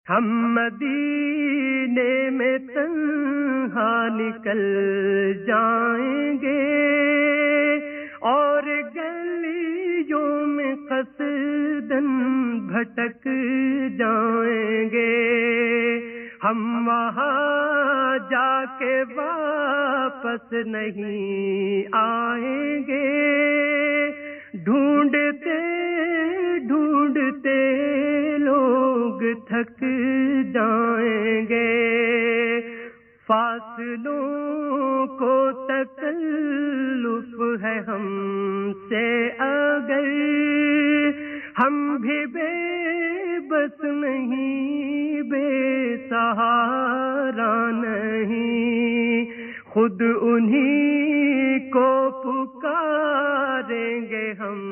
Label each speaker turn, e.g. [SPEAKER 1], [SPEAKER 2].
[SPEAKER 1] ہم مدینے میں تنہا نکل جائیں گے اور گلیوں میں قصداً بھٹک جائیں گے. ہم وہاں جا کے واپس نہیں آئیں گے. ڈھونڈتے ڈھونڈتے لوگ تھک جائیں گے. فاصلوں کو تکلف ہے ہم سے اگر ہم بھی بے بس نہیں، بے سہارا نہیں. خود انہی کو پکاریں گے ہم